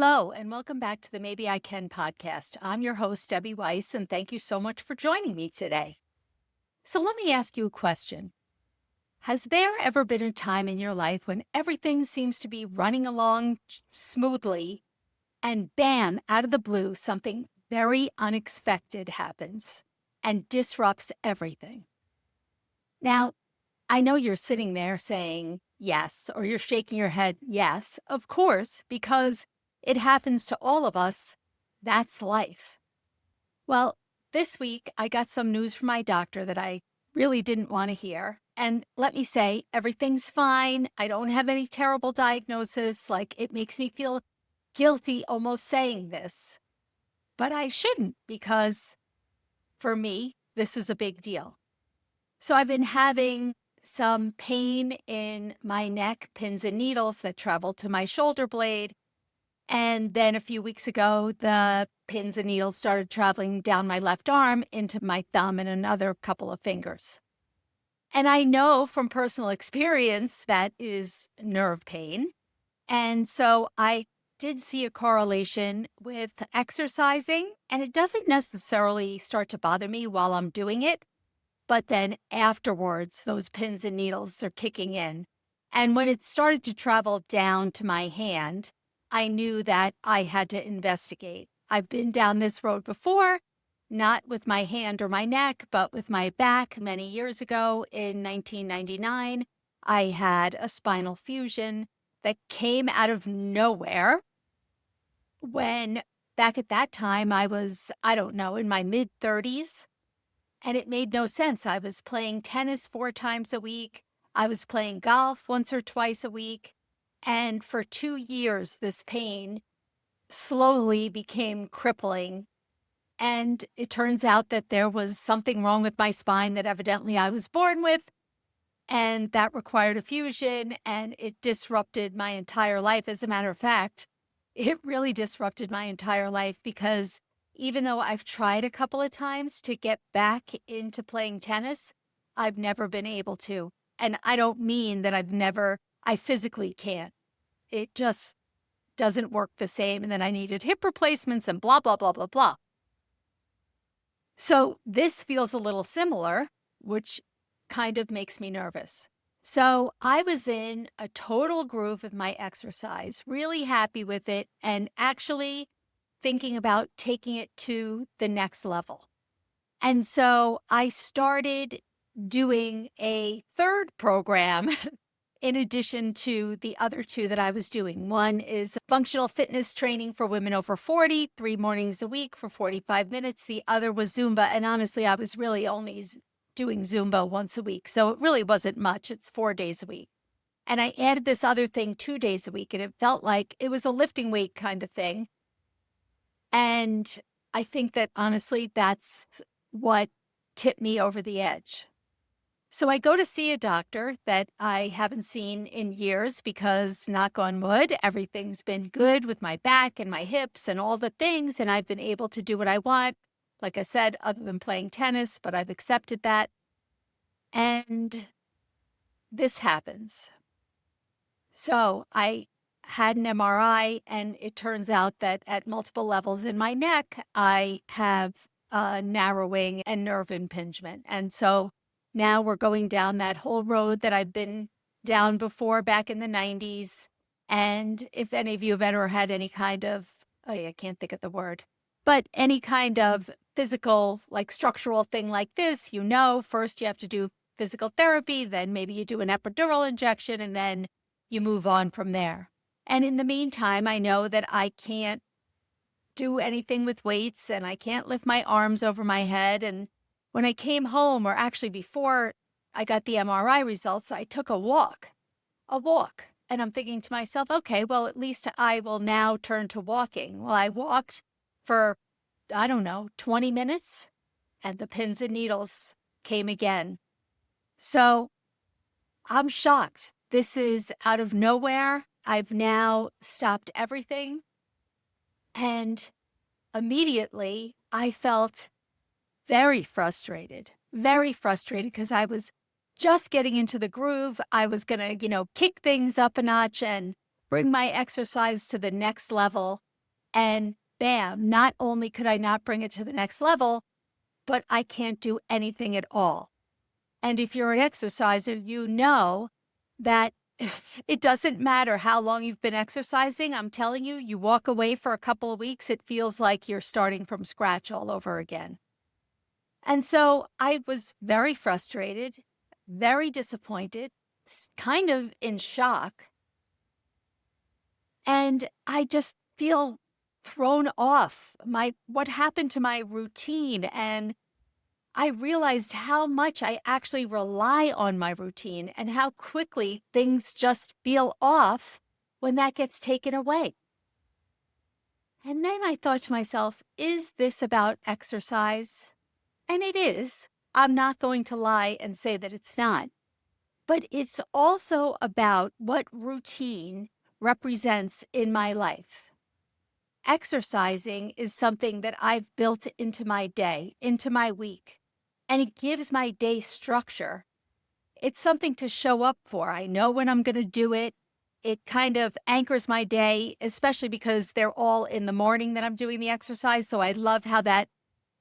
Hello, and welcome back to the Maybe I Can podcast. I'm your host, Debbie Weiss, and thank you so much for joining me today. So, let me ask you a question. Has there ever been a time in your life when everything seems to be running along smoothly, and bam, out of the blue, something very unexpected happens and disrupts everything? Now, I know you're sitting there saying yes, or you're shaking your head yes, of course, because it happens to all of us. That's life. Well, this week I got some news from my doctor that I really didn't want to hear. And let me say, everything's fine. I don't have any terrible diagnosis. Like, it makes me feel guilty almost saying this, but I shouldn't because for me, this is a big deal. So I've been having some pain in my neck, pins and needles that travel to my shoulder blade. And then a few weeks ago, the pins and needles started traveling down my left arm into my thumb and another couple of fingers. And I know from personal experience that is nerve pain. And so I did see a correlation with exercising, and it doesn't necessarily start to bother me while I'm doing it. But then afterwards, those pins and needles are kicking in. And when it started to travel down to my hand, I knew that I had to investigate. I've been down this road before, not with my hand or my neck, but with my back many years ago in 1999. I had a spinal fusion that came out of nowhere when back at that time I was, I don't know, in my mid 30s. And it made no sense. I was playing tennis 4 times a week. I was playing golf once or twice a week. And for 2 years, this pain slowly became crippling. And it turns out that there was something wrong with my spine that evidently I was born with. And that required a fusion, and it disrupted my entire life. As a matter of fact, it really disrupted my entire life because even though I've tried a couple of times to get back into playing tennis, I've never been able to. And I don't mean that I physically can't. It just doesn't work the same. And then I needed hip replacements and blah, blah, blah, blah, blah. So this feels a little similar, which kind of makes me nervous. So I was in a total groove with my exercise, really happy with it, and actually thinking about taking it to the next level. And so I started doing a third program in addition to the other two that I was doing. One is functional fitness training for women over 40, 3 mornings a week for 45 minutes. The other was Zumba. And honestly, I was really only doing Zumba once a week. So it really wasn't much. It's 4 days a week. And I added this other thing 2 days a week, and it felt like it was a lifting weight kind of thing. And I think that honestly, that's what tipped me over the edge. So I go to see a doctor that I haven't seen in years because, knock on wood, everything's been good with my back and my hips and all the things, and I've been able to do what I want. Like I said, other than playing tennis, but I've accepted that. And this happens. So I had an MRI, and it turns out that at multiple levels in my neck, I have narrowing and nerve impingement. And so now we're going down that whole road that I've been down before back in the 90s. And if any of you have ever had any kind of, oh, I can't think of the word, but any kind of physical, like structural thing like this, first you have to do physical therapy, then maybe you do an epidural injection, and then you move on from there. And in the meantime, I know that I can't do anything with weights and I can't lift my arms over my head. And when I came home, or actually before I got the MRI results, I took a walk. And I'm thinking to myself, okay, well, at least I will now turn to walking. Well, I walked for, I don't know, 20 minutes, and the pins and needles came again. So I'm shocked. This is out of nowhere. I've now stopped everything. And immediately I felt very frustrated because I was just getting into the groove. I was going to, kick things up a notch and bring my exercise to the next level. And bam, not only could I not bring it to the next level, but I can't do anything at all. And if you're an exerciser, you know that it doesn't matter how long you've been exercising. I'm telling you, you walk away for a couple of weeks, it feels like you're starting from scratch all over again. And so I was very frustrated, very disappointed, kind of in shock. And I just feel thrown off what happened to my routine. And I realized how much I actually rely on my routine and how quickly things just feel off when that gets taken away. And then I thought to myself, is this about exercise? And it is. I'm not going to lie and say that it's not. But it's also about what routine represents in my life. Exercising is something that I've built into my day, into my week, and it gives my day structure. It's something to show up for. I know when I'm going to do it. It kind of anchors my day, especially because they're all in the morning that I'm doing the exercise. So I love how that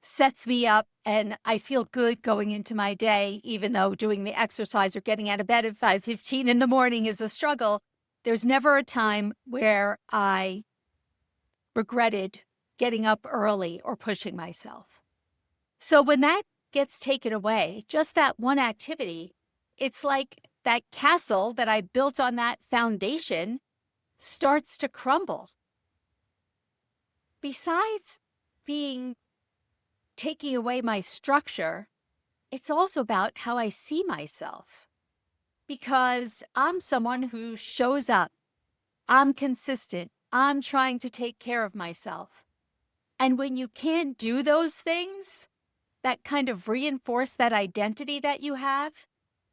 sets me up and I feel good going into my day, even though doing the exercise or getting out of bed at 5:15 in the morning is a struggle. There's never a time where I regretted getting up early or pushing myself. So when that gets taken away, just that one activity, it's like that castle that I built on that foundation starts to crumble. Besides taking away my structure, it's also about how I see myself. Because I'm someone who shows up, I'm consistent, I'm trying to take care of myself. And when you can't do those things that kind of reinforce that identity that you have,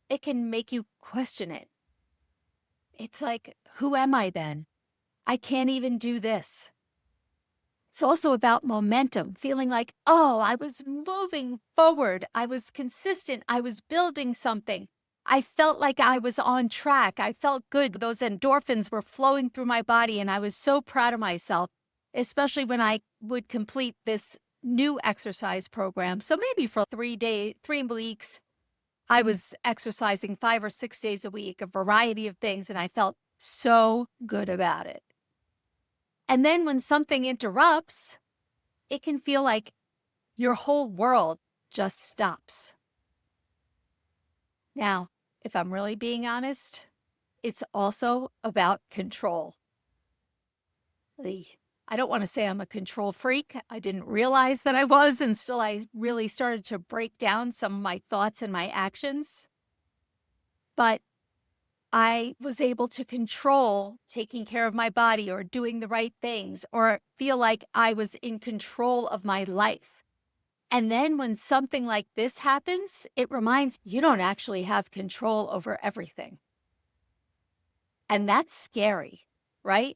it can make you question it. It's like, who am I then? I can't even do this. It's also about momentum, feeling like, oh, I was moving forward. I was consistent. I was building something. I felt like I was on track. I felt good. Those endorphins were flowing through my body, and I was so proud of myself, especially when I would complete this new exercise program. So maybe for 3 weeks, I was exercising 5 or 6 days a week, a variety of things, and I felt so good about it. And then when something interrupts, it can feel like your whole world just stops. Now, if I'm really being honest, it's also about control. I don't want to say I'm a control freak. I didn't realize that I was until I really started to break down some of my thoughts and my actions. But I was able to control taking care of my body or doing the right things or feel like I was in control of my life. And then when something like this happens, it reminds you don't actually have control over everything. And that's scary, right?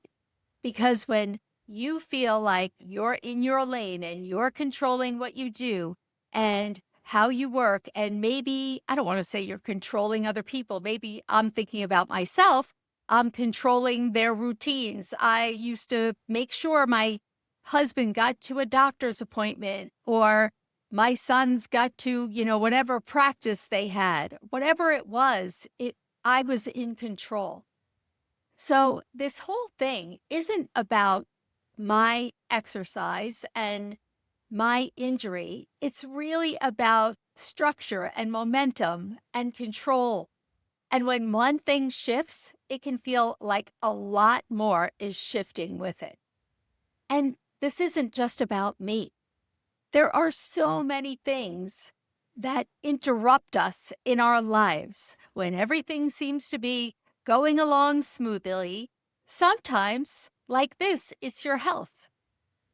Because when you feel like you're in your lane and you're controlling what you do and how you work, and maybe, I don't want to say you're controlling other people. Maybe I'm thinking about myself. I'm controlling their routines. I used to make sure my husband got to a doctor's appointment or my sons got to, whatever practice they had, whatever it was, I was in control. So this whole thing isn't about my exercise and my injury. It's really about structure and momentum and control. And when one thing shifts, it can feel like a lot more is shifting with it. And this isn't just about me. There are so many things that interrupt us in our lives when everything seems to be going along smoothly. Sometimes, like this, it's your health.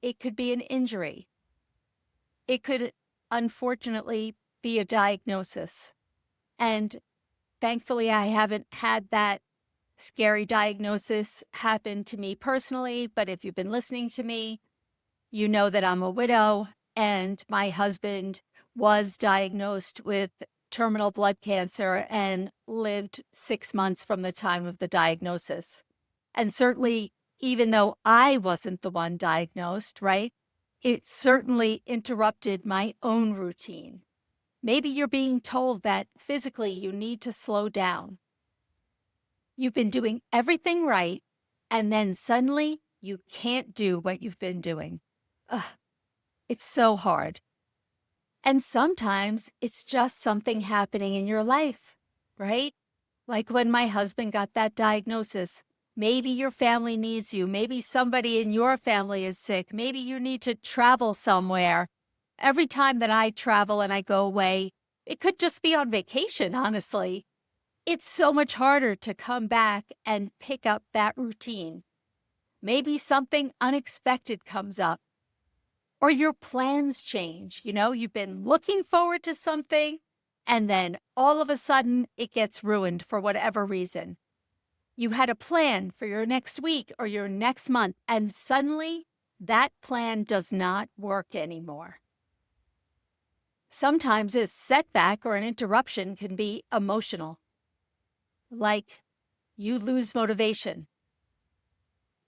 It could be an injury. It could, unfortunately, be a diagnosis. And thankfully, I haven't had that scary diagnosis happen to me personally. But if you've been listening to me, you know that I'm a widow and my husband was diagnosed with terminal blood cancer and lived 6 months from the time of the diagnosis. And certainly even though I wasn't the one diagnosed, right? It certainly interrupted my own routine. Maybe you're being told that physically you need to slow down. You've been doing everything right, and then suddenly you can't do what you've been doing. Ugh, it's so hard. And sometimes it's just something happening in your life, right? Like when my husband got that diagnosis. Maybe your family needs you. Maybe somebody in your family is sick. Maybe you need to travel somewhere. Every time that I travel and I go away, it could just be on vacation, honestly. It's so much harder to come back and pick up that routine. Maybe something unexpected comes up or your plans change. You've been looking forward to something and then all of a sudden it gets ruined for whatever reason. You had a plan for your next week or your next month, and suddenly that plan does not work anymore. Sometimes a setback or an interruption can be emotional, like you lose motivation,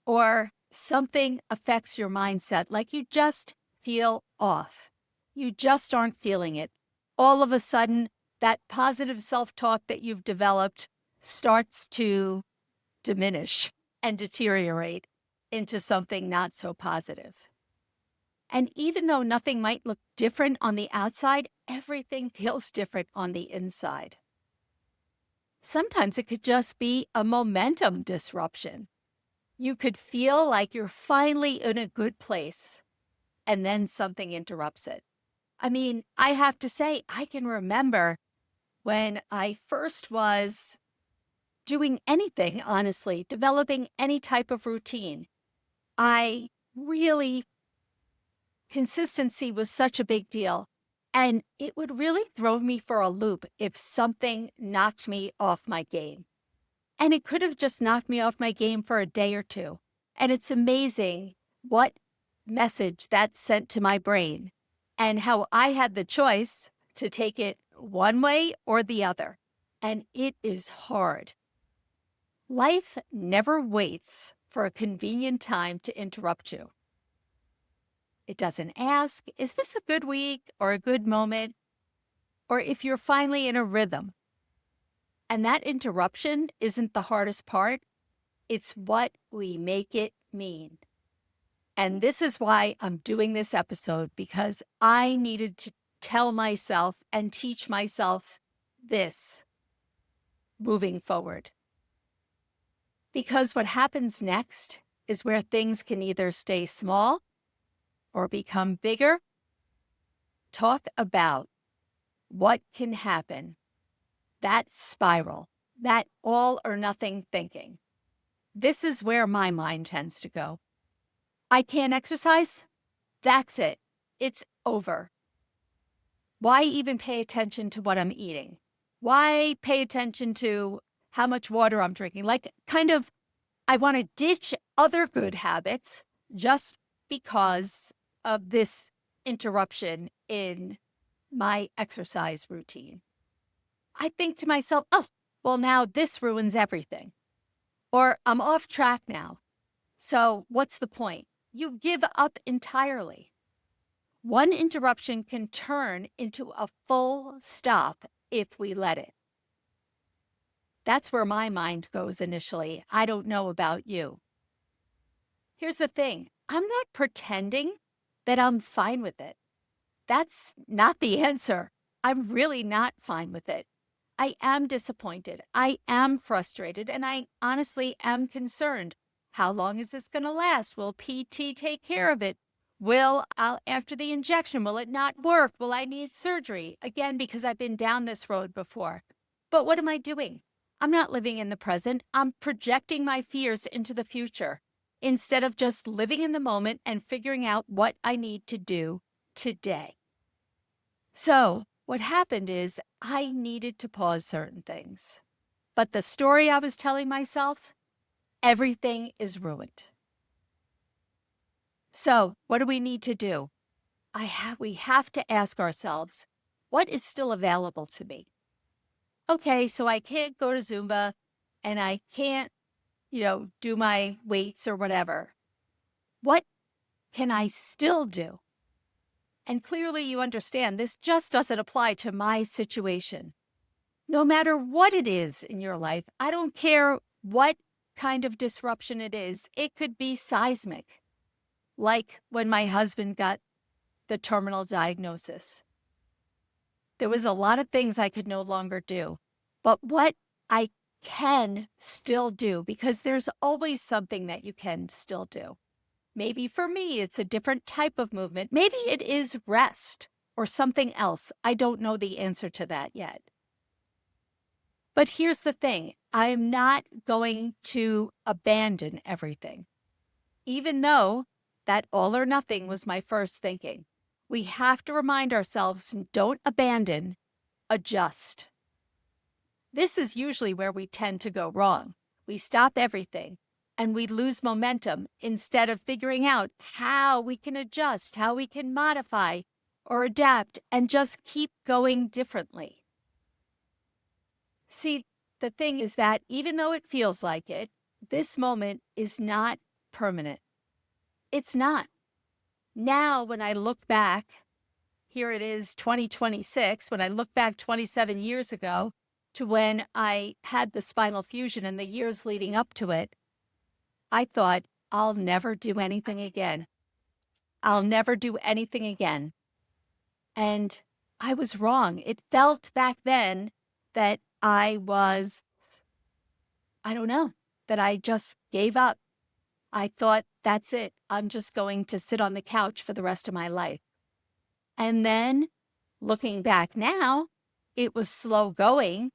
or something affects your mindset, like you just feel off. You just aren't feeling it. All of a sudden, that positive self-talk that you've developed starts to diminish and deteriorate into something not so positive. And even though nothing might look different on the outside, everything feels different on the inside. Sometimes it could just be a momentum disruption. You could feel like you're finally in a good place, and then something interrupts it. I mean, I have to say, I can remember when I first was doing anything, honestly, developing any type of routine. Consistency was such a big deal. And it would really throw me for a loop if something knocked me off my game. And it could have just knocked me off my game for a day or two. And it's amazing what message that sent to my brain and how I had the choice to take it one way or the other. And it is hard. Life never waits for a convenient time to interrupt you. It doesn't ask, is this a good week or a good moment? Or if you're finally in a rhythm. And that interruption isn't the hardest part. It's what we make it mean. And this is why I'm doing this episode, because I needed to tell myself and teach myself this moving forward. Because what happens next is where things can either stay small or become bigger. Talk about what can happen. That spiral, that all or nothing thinking. This is where my mind tends to go. I can't exercise? That's it. It's over. Why even pay attention to what I'm eating? Why pay attention to how much water I'm drinking? I want to ditch other good habits just because of this interruption in my exercise routine. I think to myself, oh, well, now this ruins everything. Or I'm off track now. So what's the point? You give up entirely. One interruption can turn into a full stop if we let it. That's where my mind goes initially. I don't know about you. Here's the thing. I'm not pretending that I'm fine with it. That's not the answer. I'm really not fine with it. I am disappointed. I am frustrated, and I honestly am concerned. How long is this going to last? Will PT take care of it? After the injection, will it not work? Will I need surgery? Again, because I've been down this road before. But what am I doing? I'm not living in the present. I'm projecting my fears into the future instead of just living in the moment and figuring out what I need to do today. So what happened is I needed to pause certain things. But the story I was telling myself, everything is ruined. So what do we need to do? We have to ask ourselves, what is still available to me? Okay, so I can't go to Zumba and I can't do my weights or whatever. What can I still do? And clearly you understand this just doesn't apply to my situation. No matter what it is in your life, I don't care what kind of disruption it is. It could be seismic, like when my husband got the terminal diagnosis. There was a lot of things I could no longer do. But what I can still do, because there's always something that you can still do. Maybe for me, it's a different type of movement. Maybe it is rest or something else. I don't know the answer to that yet. But here's the thing. I am not going to abandon everything, even though that all or nothing was my first thinking. We have to remind ourselves, don't abandon, adjust. This is usually where we tend to go wrong. We stop everything and we lose momentum instead of figuring out how we can adjust, how we can modify or adapt and just keep going differently. See, the thing is that even though it feels like it, this moment is not permanent. It's not. Now, when I look back, here it is 2026, when I look back 27 years ago to when I had the spinal fusion and the years leading up to it, I thought, I'll never do anything again. I'll never do anything again. And I was wrong. It felt back then that I don't know, that I just gave up. I thought, that's it. I'm just going to sit on the couch for the rest of my life. And then looking back now, it was slow going,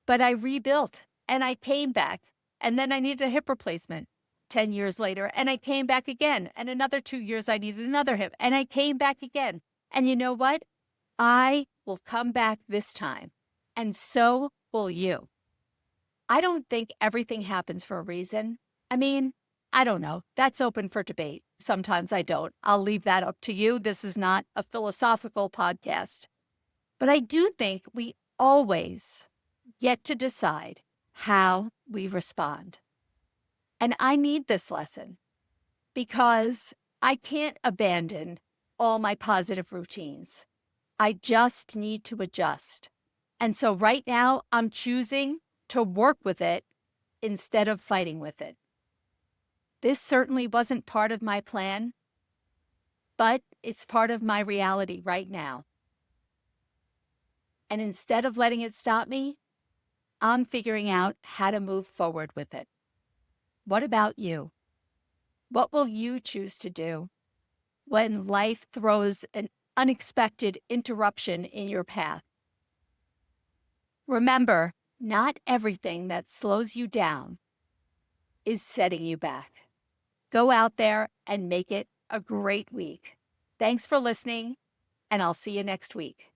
but I rebuilt and I came back. And then I needed a hip replacement 10 years later. And I came back again. And another 2 years, I needed another hip. And I came back again. And you know what? I will come back this time. And so will you. I don't think everything happens for a reason. I mean, I don't know. That's open for debate. Sometimes I don't. I'll leave that up to you. This is not a philosophical podcast. But I do think we always get to decide how we respond. And I need this lesson because I can't abandon all my positive routines. I just need to adjust. And so right now, I'm choosing to work with it instead of fighting with it. This certainly wasn't part of my plan, but it's part of my reality right now. And instead of letting it stop me, I'm figuring out how to move forward with it. What about you? What will you choose to do when life throws an unexpected interruption in your path? Remember, not everything that slows you down is setting you back. Go out there and make it a great week. Thanks for listening, and I'll see you next week.